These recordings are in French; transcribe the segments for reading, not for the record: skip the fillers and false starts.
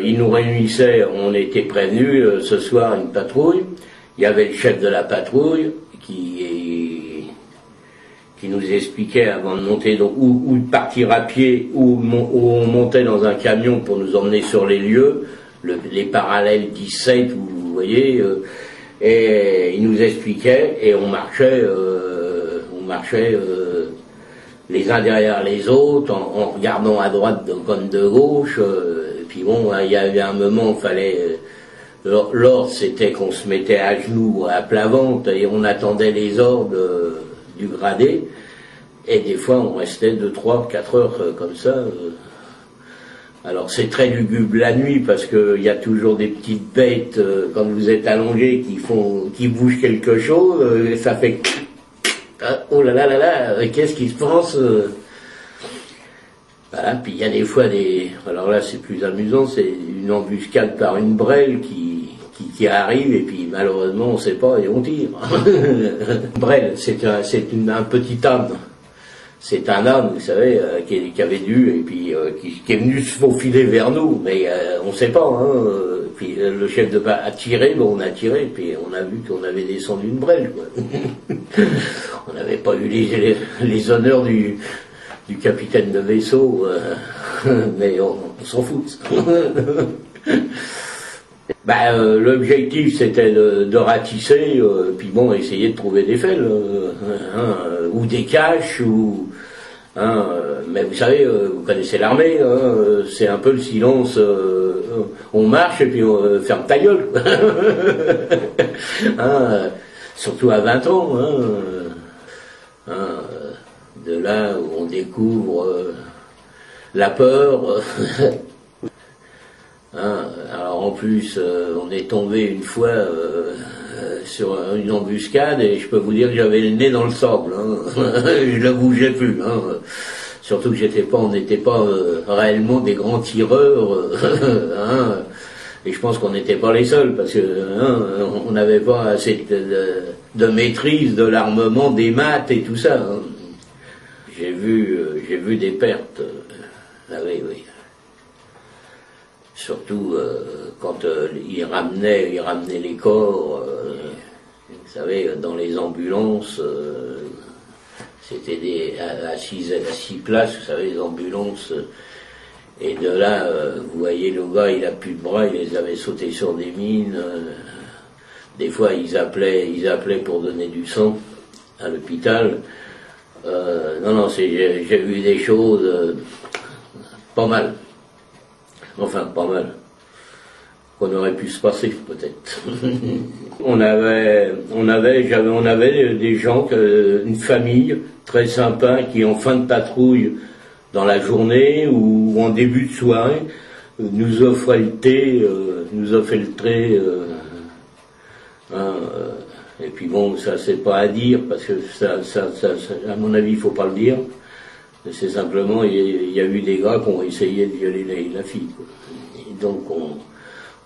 Ils nous réunissaient, on était prévenus, ce soir une patrouille. Il y avait le chef de la patrouille qui nous expliquait avant de monter, donc, ou de partir à pied, ou on montait dans un camion pour nous emmener sur les lieux, les parallèles 17, vous voyez, et il nous expliquait, et on marchait les uns derrière les autres, en regardant à droite comme de gauche. Et puis bon, il y avait un moment où il fallait... L'ordre, c'était qu'on se mettait à genoux à plat ventre et on attendait les ordres du gradé. Et des fois, on restait 2, 3, 4 heures comme ça. Alors c'est très lugubre la nuit parce qu'il y a toujours des petites bêtes quand vous êtes allongé qui bougent quelque chose. Et ça fait... Oh là là là là, qu'est-ce qui se passe? Voilà, puis il y a des fois alors là c'est plus amusant, c'est une embuscade par une brêle qui arrive et puis malheureusement on sait pas et on tire. Brêle, c'est un petit âne. C'est un âne, vous savez, qui avait dû, et puis qui est venu se faufiler vers nous, mais on sait pas, hein. Puis le chef de a tiré, bon on a tiré, puis on a vu qu'on avait descendu une brêle, quoi. On n'avait pas eu les honneurs du capitaine de vaisseau, mais on s'en fout. L'objectif c'était de ratisser, puis bon, essayer de trouver des fêles, ou des caches, mais vous savez, vous connaissez l'armée, c'est un peu le silence, on marche et puis on ferme ta gueule. Surtout à 20 ans, de là où on découvre la peur. Alors en plus, on est tombé une fois sur une embuscade et je peux vous dire que j'avais le nez dans le sable. Je ne bougeais plus. Surtout que on n'était pas réellement des grands tireurs. Et je pense qu'on n'était pas les seuls parce que on n'avait pas assez de maîtrise de l'armement, des maths et tout ça. J'ai vu des pertes. Oui. Surtout quand ils ramenaient les corps, vous savez, dans les ambulances, c'était à 6 places, vous savez, les ambulances. Et de là, vous voyez, le gars, il a plus de bras, il les avait sautés sur des mines. Des fois, ils appelaient pour donner du sang à l'hôpital. Non, j'ai vu des choses pas mal. Enfin, pas mal. Qu'on aurait pu se passer, peut-être. on avait des gens, une famille très sympa qui, en fin de patrouille, dans la journée ou en début de soirée, nous offrait le thé, et puis bon, ça c'est pas à dire, parce que ça à mon avis, il faut pas le dire. C'est simplement, il y a eu des gars qui ont essayé de violer la fille, quoi. Et donc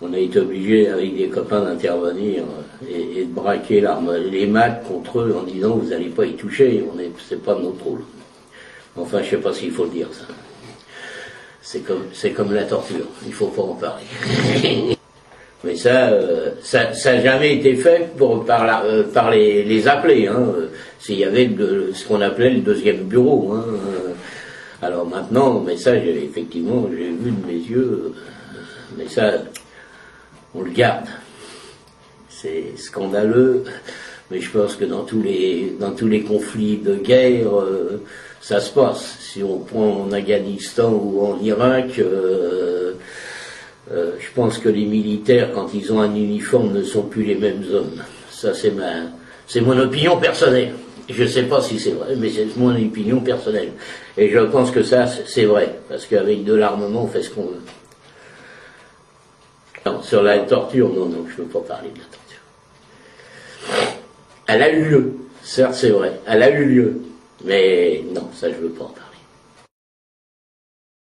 on a été obligé avec des copains d'intervenir et de braquer les maths contre eux en disant vous n'allez pas y toucher, c'est pas de notre rôle. Enfin, je sais pas s'il faut le dire, ça. C'est comme la torture, il faut pas en parler. Mais ça a jamais été fait par les appelés, s'il y avait ce qu'on appelait le deuxième bureau, Alors maintenant, mais ça, effectivement, j'ai vu de mes yeux, mais ça, on le garde. C'est scandaleux, mais je pense que dans tous les conflits de guerre, ça se passe. Si on prend en Afghanistan ou en Irak, je pense que les militaires, quand ils ont un uniforme, ne sont plus les mêmes hommes. Ça, c'est mon opinion personnelle. Je ne sais pas si c'est vrai, mais c'est mon opinion personnelle. Et je pense que ça, c'est vrai, parce qu'avec de l'armement, on fait ce qu'on veut. Non, sur la torture, non, je ne peux pas parler de la torture. Elle a eu lieu, certes c'est vrai, elle a eu lieu, mais non, ça je ne veux pas en parler.